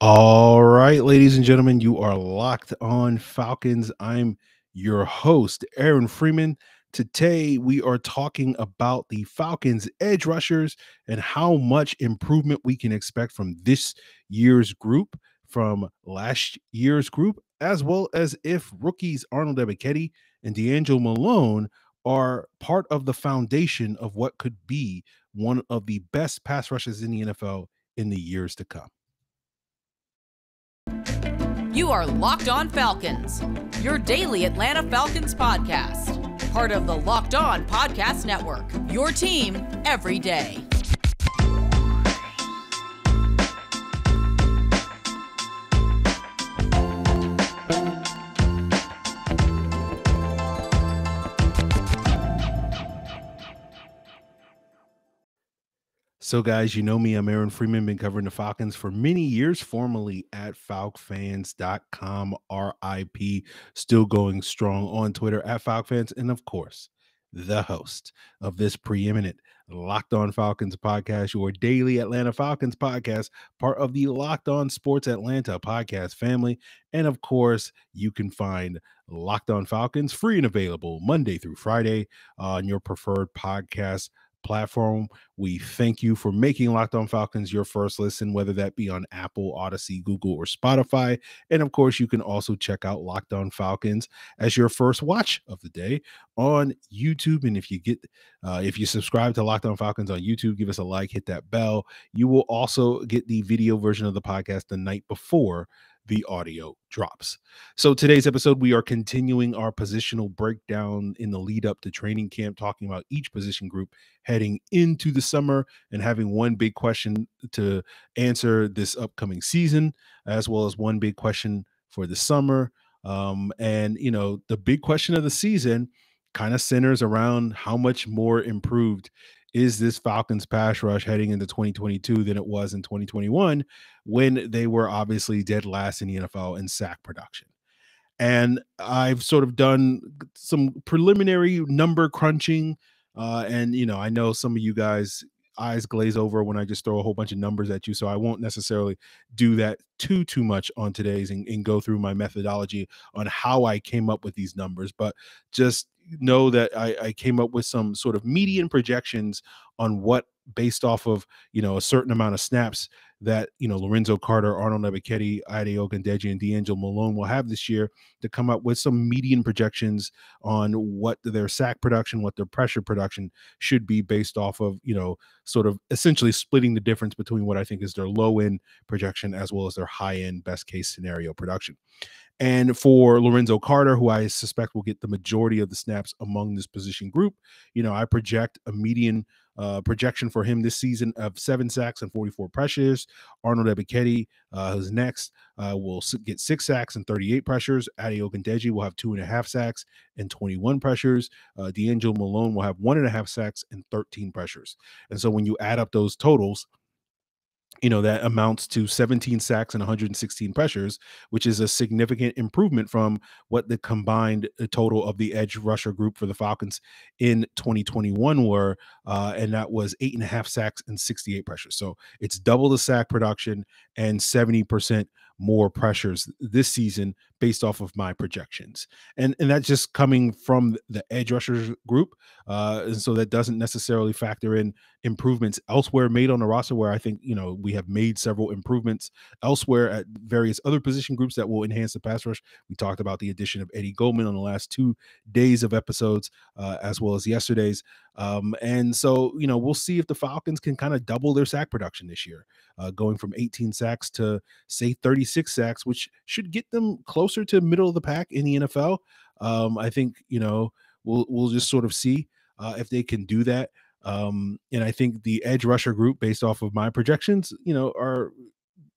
All right, ladies and gentlemen, you are locked on Falcons. I'm your host, Aaron Freeman. Today, we are talking about the Falcons edge rushers and how much improvement we can expect from this year's group, from last year's group, as well as if rookies Arnold Ebiketie and DeAngelo Malone are part of the foundation of what could be one of the best pass rushers in the NFL in the years to come. You are Locked On Falcons, your daily Atlanta Falcons podcast. Part of the Locked On Podcast Network, your team every day. So, guys, you know me. I'm Aaron Freeman, been covering the Falcons for many years, formerly at falcfans.com, RIP, still going strong on Twitter at falcfans, and of course, the host of this preeminent Locked On Falcons podcast, your daily Atlanta Falcons podcast, part of the Locked On Sports Atlanta podcast family. And of course, you can find Locked On Falcons free and available Monday through Friday on your preferred podcast platform. We thank you for making Locked On Falcons your first listen, whether that be on Apple, Odyssey, Google, or Spotify. And of course, you can also check out Locked On Falcons as your first watch of the day on YouTube. And if you subscribe to Locked On Falcons on YouTube, give us a like, hit that bell. You will also get the video version of the podcast the night before the audio drops. So today's episode, we are continuing our positional breakdown in the lead up to training camp, talking about each position group heading into the summer and having one big question to answer this upcoming season, as well as one big question for the summer. The big question of the season kind of centers around how much more improved is this Falcons pass rush heading into 2022 than it was in 2021, when they were obviously dead last in the NFL in sack production. And I've sort of done some preliminary number crunching. I know some of you guys eyes glaze over when I just throw a whole bunch of numbers at you. So I won't necessarily do that too much on today's and go through my methodology on how I came up with these numbers, but just know that I came up with some sort of median projections on what, based off of, a certain amount of snaps that, Lorenzo Carter, Arnold Ebiketie, Ade Ogundeji, and DeAngelo Malone will have this year, to come up with some median projections on what their sack production, what their pressure production should be, based off of, sort of essentially splitting the difference between what I think is their low end projection as well as their high end best case scenario production. And for Lorenzo Carter, who I suspect will get the majority of the snaps among this position group, I project a median projection for him this season of 7 sacks and 44 pressures. Arnold Ebiketie, who's next, will get 6 sacks and 38 pressures. Ade Ogundeji will have 2.5 sacks and 21 pressures. DeAngelo Malone will have 1.5 sacks and 13 pressures. And so when you add up those totals, that amounts to 17 sacks and 116 pressures, which is a significant improvement from what the combined total of the edge rusher group for the Falcons in 2021 were. And that was 8.5 sacks and 68 pressures. So it's double the sack production and 70% more pressures this season based off of my projections. And that's just coming from the edge rushers group. And so that doesn't necessarily factor in improvements elsewhere made on the roster, where I think, we have made several improvements elsewhere at various other position groups that will enhance the pass rush. We talked about the addition of Eddie Goldman on the last 2 days of episodes, as well as yesterday's. And so, we'll see if the Falcons can kind of double their sack production this year, going from 18 sacks to, say, 36 sacks, which should get them closer to middle of the pack in the NFL. I think, we'll just sort of see if they can do that. And I think the edge rusher group, based off of my projections, are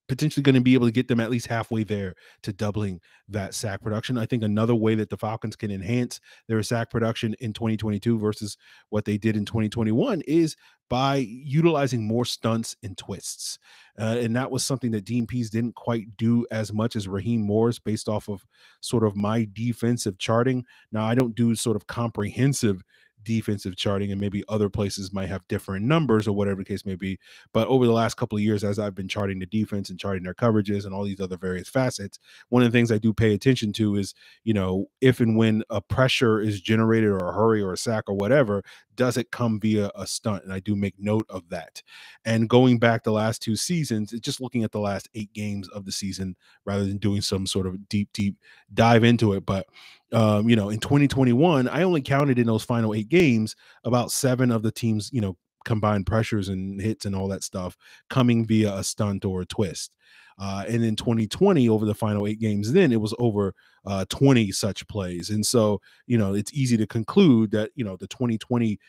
potentially going to be able to get them at least halfway there to doubling that sack production. I think another way that the Falcons can enhance their sack production in 2022 versus what they did in 2021 is by utilizing more stunts and twists. And that was something that Dean Pease didn't quite do as much as Raheem Morris, based off of sort of my defensive charting. Now, I don't do sort of comprehensive defensive charting, and maybe other places might have different numbers or whatever the case may be. But over the last couple of years, as I've been charting the defense and charting their coverages and all these other various facets, one of the things I do pay attention to is, if and when a pressure is generated or a hurry or a sack or whatever, does it come via a stunt? And I do make note of that. And going back the last 2 seasons, just looking at the last 8 games of the season rather than doing some sort of deep dive into it. But in 2021, I only counted in those final 8 games about 7 of the teams, combined pressures and hits and all that stuff coming via a stunt or a twist. And in 2020, over the final 8 games, then it was over 20 such plays. And so, it's easy to conclude that, the 2020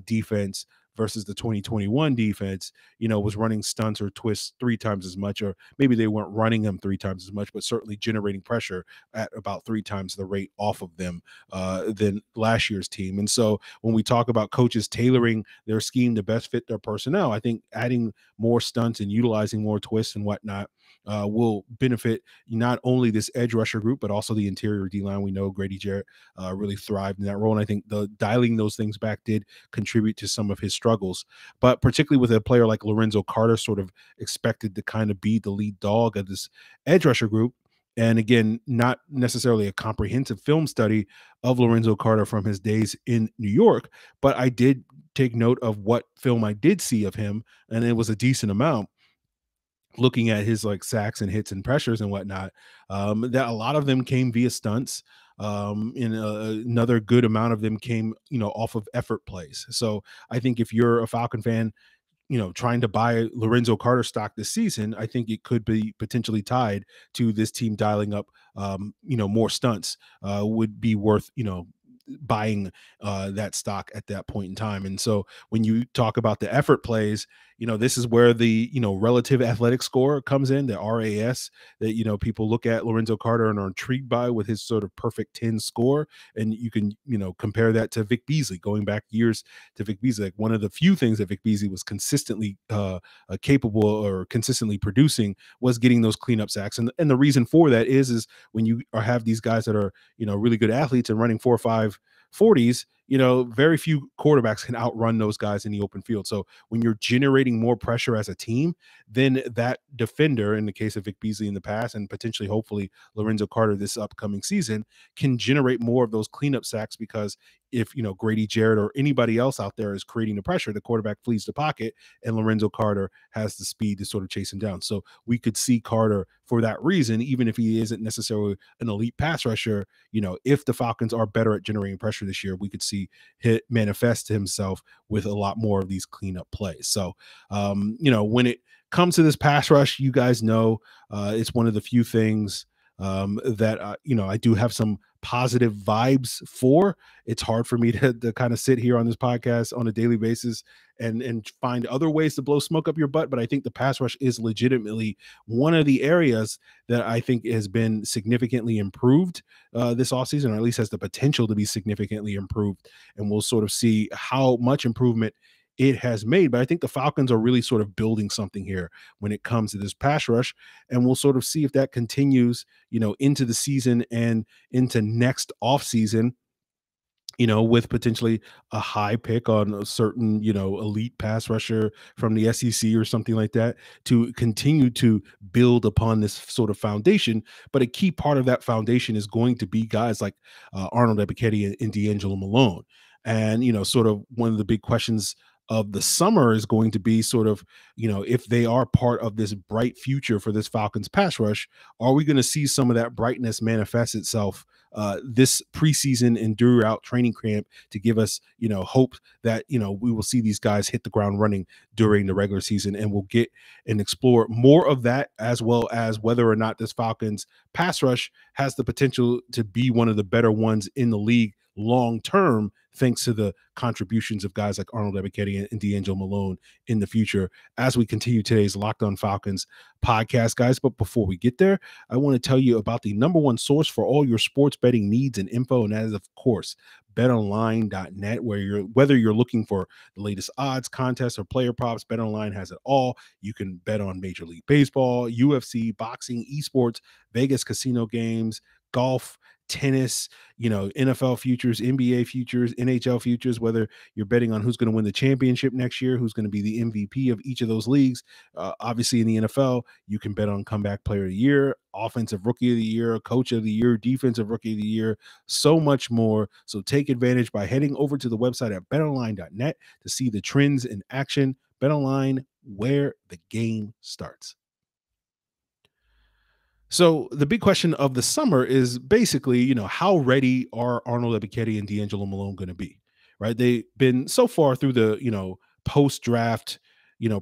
defense versus the 2021 defense, was running stunts or twists 3 times as much, or maybe they weren't running them 3 times as much, but certainly generating pressure at about 3 times the rate off of them than last year's team. And so when we talk about coaches tailoring their scheme to best fit their personnel, I think adding more stunts and utilizing more twists and whatnot will benefit not only this edge rusher group, but also the interior D-line. We know Grady Jarrett really thrived in that role. And I think the dialing those things back did contribute to some of his struggles, but particularly with a player like Lorenzo Carter sort of expected to kind of be the lead dog of this edge rusher group. And again, not necessarily a comprehensive film study of Lorenzo Carter from his days in New York, but I did take note of what film I did see of him, and it was a decent amount, looking at his like sacks and hits and pressures and whatnot, that a lot of them came via stunts. Another good amount of them came, off of effort plays. So I think if you're a Falcon fan, trying to buy Lorenzo Carter stock this season, I think it could be potentially tied to this team dialing up, more stunts would be worth, buying that stock at that point in time. And so when you talk about the effort plays, this is where the, relative athletic score comes in, the RAS, that, people look at Lorenzo Carter and are intrigued by with his sort of perfect 10 score. And you can, compare that to Vic Beasley, going back years to Vic Beasley. Like one of the few things that Vic Beasley was consistently capable or consistently producing was getting those cleanup sacks. And the reason for that is when you have these guys that are, really good athletes and running 4 or 5 40s, very few quarterbacks can outrun those guys in the open field. So when you're generating more pressure as a team, then that defender, in the case of Vic Beasley in the past, and potentially, hopefully, Lorenzo Carter this upcoming season, can generate more of those cleanup sacks, because if, Grady Jarrett or anybody else out there is creating the pressure, the quarterback flees the pocket, and Lorenzo Carter has the speed to sort of chase him down. So we could see Carter for that reason, even if he isn't necessarily an elite pass rusher, if the Falcons are better at generating pressure this year, we could see hit manifest himself with a lot more of these cleanup plays. So, when it comes to this pass rush, you guys know it's one of the few things that I do have some positive vibes for. It's hard for me to kind of sit here on this podcast on a daily basis and find other ways to blow smoke up your butt. But I think the pass rush is legitimately one of the areas that I think has been significantly improved this offseason, or at least has the potential to be significantly improved. And we'll sort of see how much improvement it has made. But I think the Falcons are really sort of building something here when it comes to this pass rush, and we'll sort of see if that continues, into the season and into next offseason, with potentially a high pick on a certain, elite pass rusher from the SEC or something like that, to continue to build upon this sort of foundation. But a key part of that foundation is going to be guys like Arnold Ebiketie and DeAngelo Malone. And, sort of one of the big questions of the summer is going to be sort of, if they are part of this bright future for this Falcons pass rush, are we going to see some of that brightness manifest itself this preseason and throughout training camp to give us, hope that, we will see these guys hit the ground running during the regular season, and we'll get and explore more of that, as well as whether or not this Falcons pass rush has the potential to be one of the better ones in the league long term, thanks to the contributions of guys like Arnold Ebiketie and DeAngelo Malone in the future, as we continue today's Locked On Falcons podcast, guys. But before we get there, I want to tell you about the #1 source for all your sports betting needs and info, and that is, of course, betonline.net, whether you're looking for the latest odds, contests, or player props, BetOnline has it all. You can bet on Major League Baseball, UFC, boxing, esports, Vegas casino games, golf, tennis, NFL futures, NBA futures, NHL futures, whether you're betting on who's going to win the championship next year, who's going to be the MVP of each of those leagues. Obviously, in the NFL, you can bet on comeback player of the year, offensive rookie of the year, coach of the year, defensive rookie of the year, so much more. So take advantage by heading over to the website at betonline.net to see the trends in action. BetOnline, where the game starts. So the big question of the summer is basically, how ready are Arnold Ebiketie and DeAngelo Malone going to be, right? They've been so far through the, post-draft,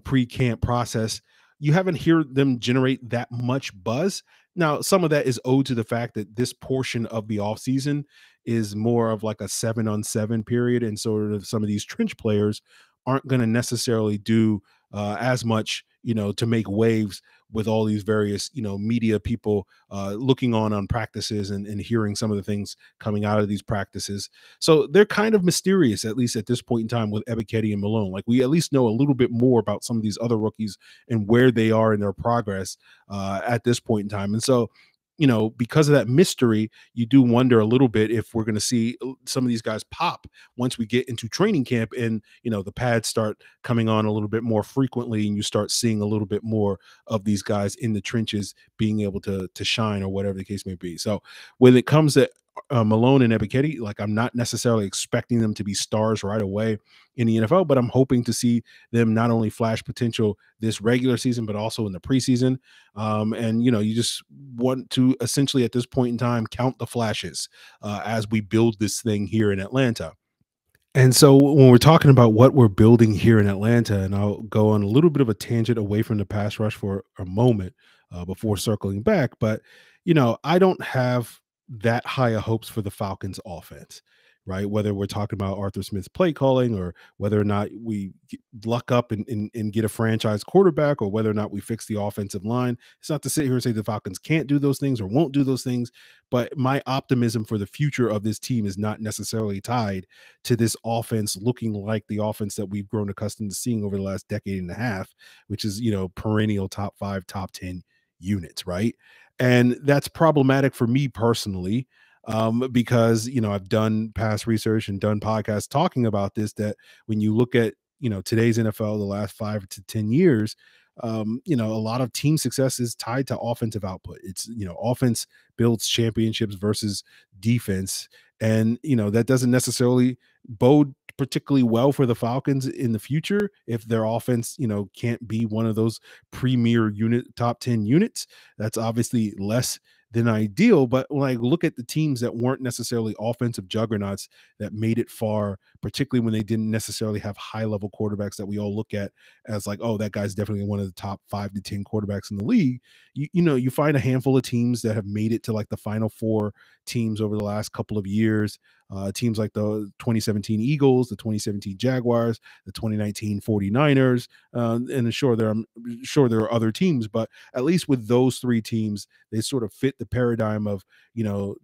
pre-camp process. You haven't heard them generate that much buzz. Now, some of that is owed to the fact that this portion of the offseason is more of like a 7-on-7 period. And sort of some of these trench players aren't going to necessarily do as much, to make waves with all these various, media people looking on practices and hearing some of the things coming out of these practices. So they're kind of mysterious, at least at this point in time, with Ebiketie and Malone. Like, we at least know a little bit more about some of these other rookies and where they are in their progress at this point in time. And so, because of that mystery, you do wonder a little bit if we're going to see some of these guys pop once we get into training camp and, the pads start coming on a little bit more frequently and you start seeing a little bit more of these guys in the trenches being able to shine or whatever the case may be. So when it comes to Malone and Ebiketie, like, I'm not necessarily expecting them to be stars right away in the NFL, but I'm hoping to see them not only flash potential this regular season, but also in the preseason. And, you just want to essentially at this point in time count the flashes as we build this thing here in Atlanta. And so when we're talking about what we're building here in Atlanta, and I'll go on a little bit of a tangent away from the pass rush for a moment before circling back, but I don't have that high of hopes for the Falcons offense, right? Whether we're talking about Arthur Smith's play calling or whether or not we luck up and get a franchise quarterback or whether or not we fix the offensive line. It's not to sit here and say the Falcons can't do those things or won't do those things, but my optimism for the future of this team is not necessarily tied to this offense looking like the offense that we've grown accustomed to seeing over the last decade and a half, which is, perennial top 5, top 10 units, right? And that's problematic for me personally, because I've done past research and done podcasts talking about this, that when you look at today's NFL, the last 5 to 10 years, a lot of team success is tied to offensive output. It's offense builds championships versus defense, and that doesn't necessarily bode particularly well for the Falcons in the future if their offense can't be one of those premier top 10 units. That's obviously less than ideal, but when I look at the teams that weren't necessarily offensive juggernauts that made it far, particularly when they didn't necessarily have high level quarterbacks that we all look at as like, oh, that guy's definitely one of the top 5 to 10 quarterbacks in the league. You find a handful of teams that have made it to like the Final Four teams over the last couple of years. Teams like the 2017 Eagles, the 2017 Jaguars, the 2019 49ers, and sure there are other teams, but at least with those 3 teams, they sort of fit the paradigm of,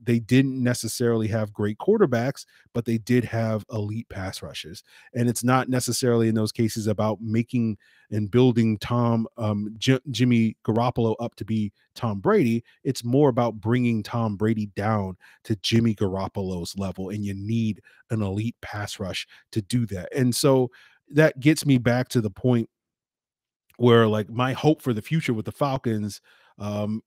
they didn't necessarily have great quarterbacks, but they did have elite pass rushers. And it's not necessarily in those cases about making and building Jimmy Garoppolo up to be Tom Brady. It's more about bringing Tom Brady down to Jimmy Garoppolo's level, and you need an elite pass rush to do that. And so that gets me back to the point where, like, my hope for the future with the Falcons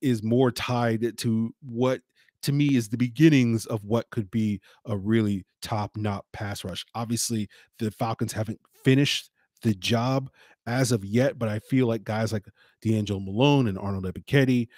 is more tied to what to me is the beginnings of what could be a really top-notch pass rush. Obviously, the Falcons haven't finished the job as of yet, but I feel like guys like DeAngelo Malone and Arnold Ebiketie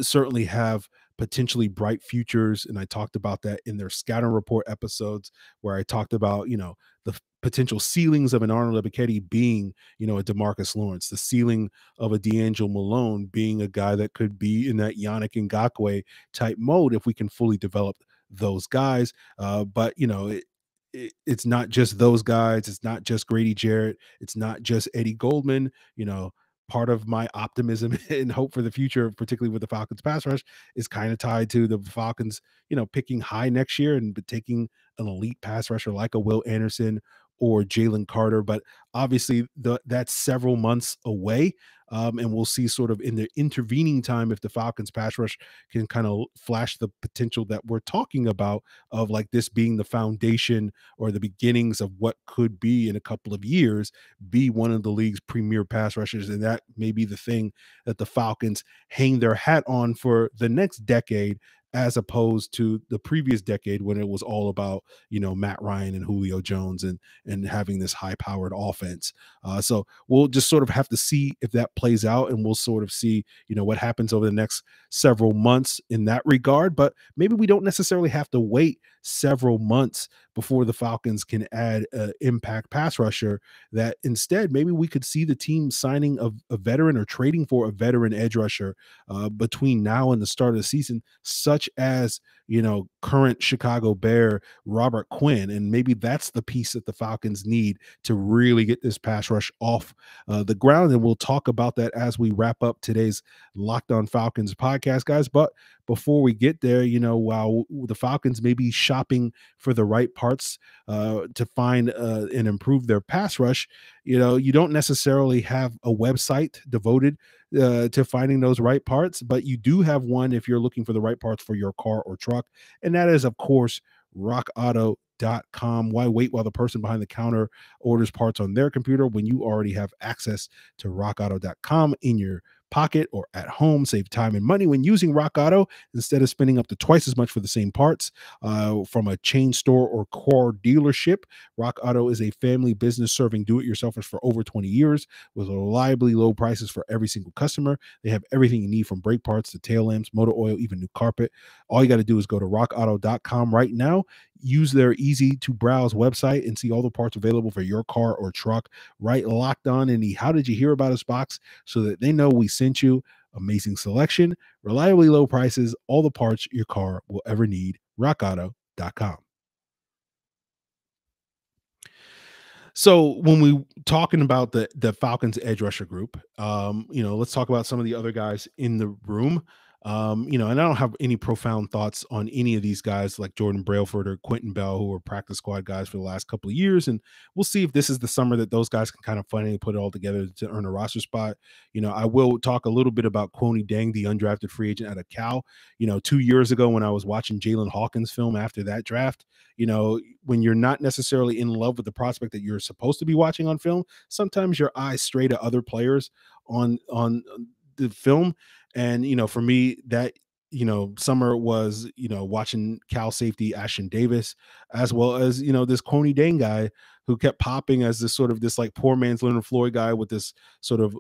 certainly have potentially bright futures. And I talked about that in their scatter report episodes, where I talked about, the potential ceilings of an Arnold Ebiketie being, a DeMarcus Lawrence, the ceiling of a DeAngelo Malone being a guy that could be in that Yannick Ngakoue type mode if we can fully develop those guys. But it's not just those guys. It's not just Grady Jarrett. It's not just Eddie Goldman. Part of my optimism and hope for the future, particularly with the Falcons pass rush, is kind of tied to the Falcons, picking high next year and taking an elite pass rusher like a Will Anderson or Jalen Carter. But obviously, that's several months away. And we'll see sort of in the intervening time if the Falcons pass rush can kind of flash the potential that we're talking about, of like this being the foundation or the beginnings of what could be in a couple of years, be one of the league's premier pass rushers. And that may be the thing that the Falcons hang their hat on for the next decade, as opposed to the previous decade when it was all about, Matt Ryan and Julio Jones and having this high powered offense. So we'll just sort of have to see if that plays out, and we'll sort of see, what happens over the next several months in that regard. But maybe we don't necessarily have to wait several months before the Falcons can add an impact pass rusher. That instead, maybe we could see the team signing a veteran or trading for a veteran edge rusher between now and the start of the season, such as, current Chicago Bear Robert Quinn. And maybe that's the piece that the Falcons need to really get this pass rush off the ground. And we'll talk about that as we wrap up today's Locked On Falcons podcast, guys. But before we get there, while the Falcons may be shopping for the right parts to find and improve their pass rush, you don't necessarily have a website devoted to finding those right parts, but you do have one if you're looking for the right parts for your car or truck. And that is, of course, rockauto.com. Why wait while the person behind the counter orders parts on their computer when you already have access to rockauto.com in your pocket or at home? Save time and money when using Rock Auto instead of spending up to twice as much for the same parts from a chain store or core dealership. Rock Auto is a family business serving do-it-yourselfers for over 20 years with reliably low prices for every single customer. They have everything you need from brake parts to tail lamps, motor oil, even new carpet. All you got to do is go to rockauto.com right now. Use their easy to browse website and see all the parts available for your car or truck. Right, Locked On in the How Did You Hear About Us box so that they know we sent you. Amazing selection, reliably low prices, all the parts your car will ever need. rockauto.com. So when we talking about the Falcons edge rusher group, let's talk about some of the other guys in the room. And I don't have any profound thoughts on any of these guys like Jordan Brailford or Quentin Bell, who were practice squad guys for the last couple of years. And we'll see if this is the summer that those guys can kind of finally put it all together to earn a roster spot. I will talk a little bit about Kwoni Dang, the undrafted free agent out of Cal. 2 years ago when I was watching Jalen Hawkins' film after that draft, when you're not necessarily in love with the prospect that you're supposed to be watching on film, sometimes your eyes stray to other players on the film. And for me, that summer was watching Cal safety Ashton Davis, as well as this Kwoni Dang guy who kept popping as this like poor man's Leonard Floyd guy with this sort of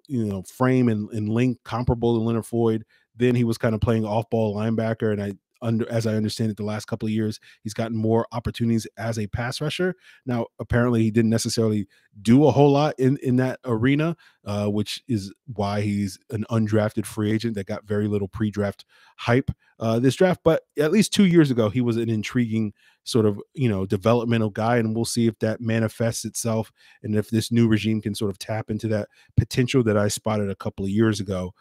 frame and length comparable to Leonard Floyd. Then he was kind of playing off ball linebacker, and as I understand it, the last couple of years, he's gotten more opportunities as a pass rusher. Now, apparently, he didn't necessarily do a whole lot in that arena, which is why he's an undrafted free agent that got very little pre-draft hype this draft. But at least 2 years ago, he was an intriguing sort of developmental guy, and we'll see if that manifests itself and if this new regime can sort of tap into that potential that I spotted a couple of years ago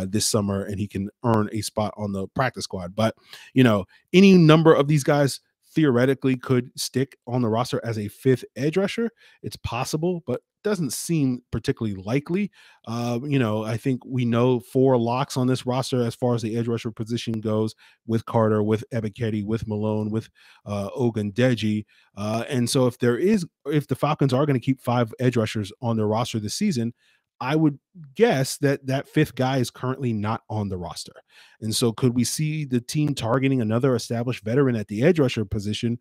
this summer, and he can earn a spot on the practice squad. But any number of these guys theoretically could stick on the roster as a fifth edge rusher. It's possible, but doesn't seem particularly likely. I think we know 4 locks on this roster as far as the edge rusher position goes, with Carter, with Ebiketie, with Malone, with Ogundeji. And so if the Falcons are going to keep 5 edge rushers on their roster this season, I would guess that 5th guy is currently not on the roster. And so could we see the team targeting another established veteran at the edge rusher position,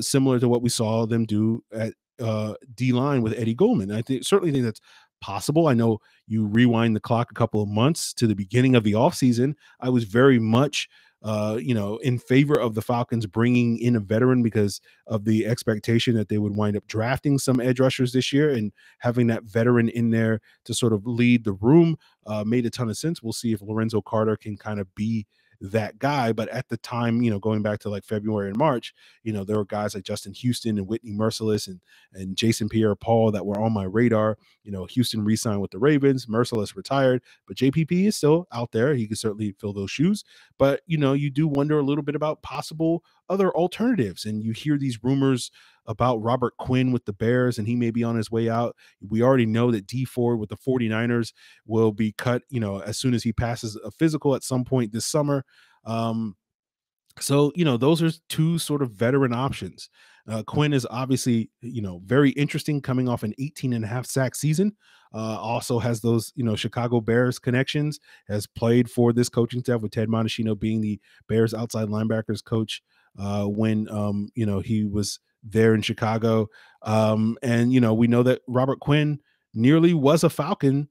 similar to what we saw them do at D-line with Eddie Goldman? I certainly think that's possible. I know you rewind the clock a couple of months to the beginning of the offseason. I was very much in favor of the Falcons bringing in a veteran because of the expectation that they would wind up drafting some edge rushers this year, and having that veteran in there to sort of lead the room made a ton of sense. We'll see if Lorenzo Carter can kind of be that guy. But at the time, going back to like February and March, there were guys like Justin Houston and Whitney Merciless and Jason Pierre-Paul that were on my radar. Houston re-signed with the Ravens, Merciless retired, but JPP is still out there. He could certainly fill those shoes. But, you do wonder a little bit about possible other alternatives. And you hear these rumors about Robert Quinn with the Bears, and he may be on his way out. We already know that D Ford with the 49ers will be cut, as soon as he passes a physical at some point this summer. So, those are two sort of veteran options. Quinn is obviously, very interesting coming off an 18 and a half sack season. Also has those, Chicago Bears connections, has played for this coaching staff with Ted Montesino being the Bears outside linebackers coach when, he was there in Chicago. And, we know that Robert Quinn nearly was a Falcon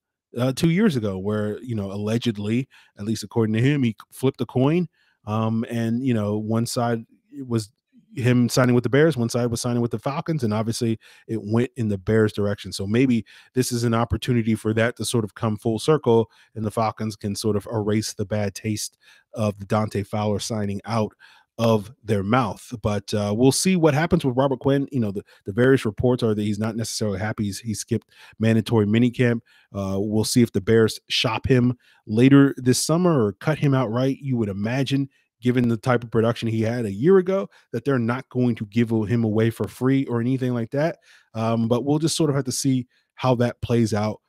2 years ago, where, allegedly, at least according to him, he flipped a coin. And one side was him signing with the Bears, one side was signing with the Falcons, and obviously it went in the Bears direction. So maybe this is an opportunity for that to sort of come full circle, and the Falcons can sort of erase the bad taste of the Dante Fowler signing out of their mouth. But we'll see what happens with Robert Quinn. The various reports are that he's not necessarily happy. He skipped mandatory minicamp. We'll see if the Bears shop him later this summer or cut him outright. You would imagine, given the type of production he had a year ago, that they're not going to give him away for free or anything like that. But we'll just sort of have to see how that plays out.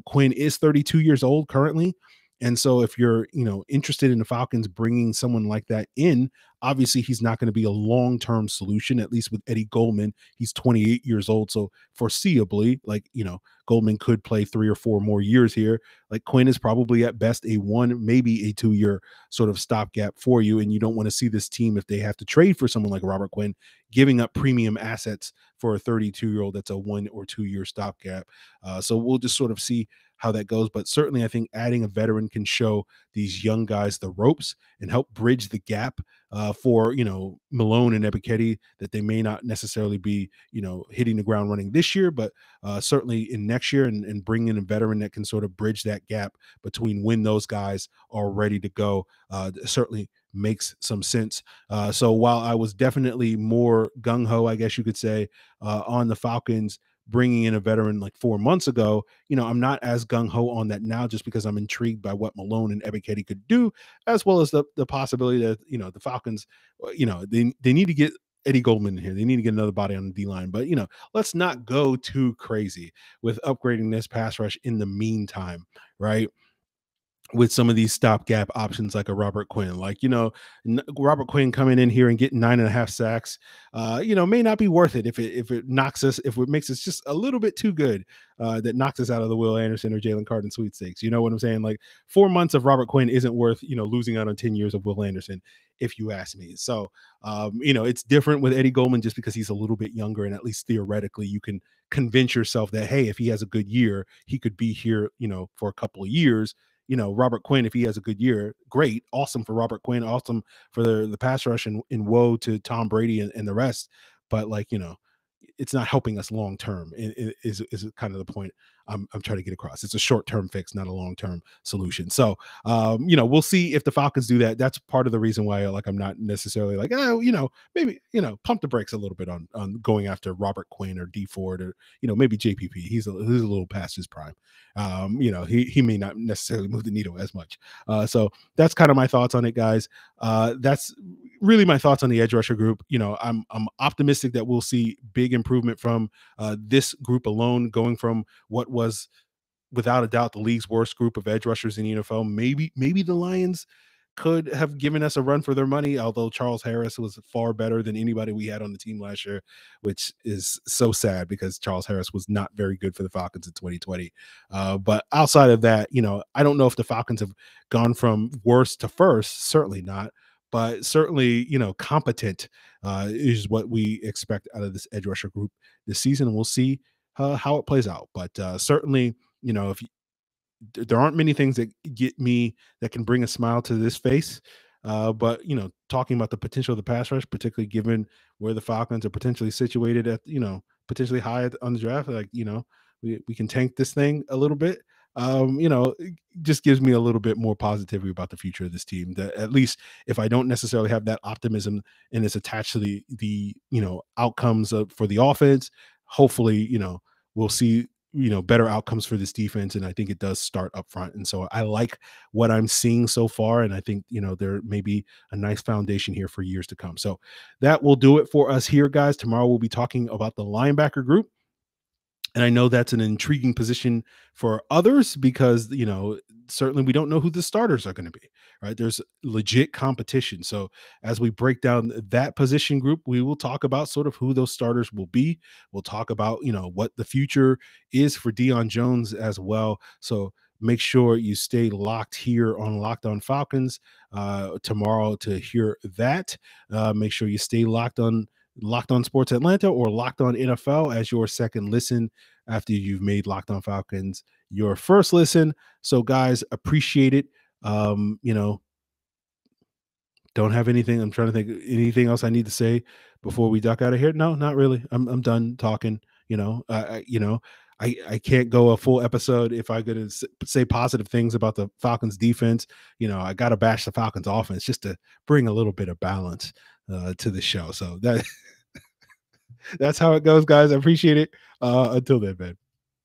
Quinn is 32 years old currently. And so if you're, interested in the Falcons bringing someone like that in, obviously he's not going to be a long-term solution, at least with Eddie Goldman. He's 28 years old. So foreseeably, Goldman could play 3 or 4 more years here. Like, Quinn is probably at best a 1, maybe a 2-year sort of stopgap for you. And you don't want to see this team, if they have to trade for someone like Robert Quinn, giving up premium assets for a 32-year-old that's a 1 or 2-year stopgap. So we'll just sort of see how that goes. But certainly I think adding a veteran can show these young guys the ropes and help bridge the gap for, Malone and Ebiketie, that they may not necessarily be, hitting the ground running this year, but certainly in next year, and bring in a veteran that can sort of bridge that gap between when those guys are ready to go. Certainly makes some sense. So while I was definitely more gung-ho, I guess you could say, on the Falcons bringing in a veteran like 4 months ago, I'm not as gung-ho on that now, just because I'm intrigued by what Malone and Ebiketie could do, as well as the possibility that, the Falcons, they need to get Eddie Goldman in here. They need to get another body on the D-line. But, let's not go too crazy with upgrading this pass rush in the meantime, right? With some of these stopgap options like a Robert Quinn, Robert Quinn coming in here and getting 9.5 sacks, may not be worth it if it knocks us, if it makes us just a little bit too good, that knocks us out of the Will Anderson or Jalen Carden sweepstakes. You know what I'm saying? Like, 4 months of Robert Quinn isn't worth, losing out on 10 years of Will Anderson, if you ask me. So, it's different with Eddie Goldman just because he's a little bit younger, and at least theoretically you can convince yourself that, hey, if he has a good year, he could be here, for a couple of years. Robert Quinn, if he has a good year, great, awesome for Robert Quinn, awesome for the pass rush, and woe to Tom Brady and the rest. But it's not helping us long term. Is kind of the point I'm trying to get across. It's a short term fix, not a long term solution. So we'll see if the Falcons do that. That's part of the reason why I'm not necessarily maybe pump the brakes a little bit on going after Robert Quinn or D Ford, or maybe JPP. He's a little past his prime. He may not necessarily move the needle as much. So that's kind of my thoughts on it, guys. That's really my thoughts on the edge rusher group. I'm optimistic that we'll see big improvement from this group alone, going from what was without a doubt the league's worst group of edge rushers in the NFL. Maybe the Lions could have given us a run for their money, although Charles Harris was far better than anybody we had on the team last year, which is so sad because Charles Harris was not very good for the Falcons in 2020. But outside of that, I don't know if the Falcons have gone from worst to first. Certainly not. But certainly, competent is what we expect out of this edge rusher group this season. We'll see how it plays out. But certainly, if there aren't many things that that can bring a smile to this face. But talking about the potential of the pass rush, particularly given where the Falcons are potentially situated at, potentially high on the draft, we can tank this thing a little bit. It just gives me a little bit more positivity about the future of this team. That at least if I don't necessarily have that optimism and it's attached to the outcomes for the offense, hopefully, we'll see better outcomes for this defense. And I think it does start up front. And so I like what I'm seeing so far. And I think, there may be a nice foundation here for years to come. So that will do it for us here, guys. Tomorrow we'll be talking about the linebacker group. And I know that's an intriguing position for others because, certainly we don't know who the starters are going to be, right? There's legit competition. So as we break down that position group, we will talk about sort of who those starters will be. We'll talk about, what the future is for Deion Jones as well. So make sure you stay locked here on Locked On Falcons tomorrow to hear that. Make sure you stay locked on Sports Atlanta or Locked On NFL as your second listen after you've made Locked On Falcons your first listen. So guys, appreciate it. Don't have anything. I'm trying to think anything else I need to say before we duck out of here. No, not really. I'm done talking. I can't go a full episode if I'm going to say positive things about the Falcons defense. I got to bash the Falcons offense just to bring a little bit of balance to the show. So that's how it goes, guys. I appreciate it. Until then, man.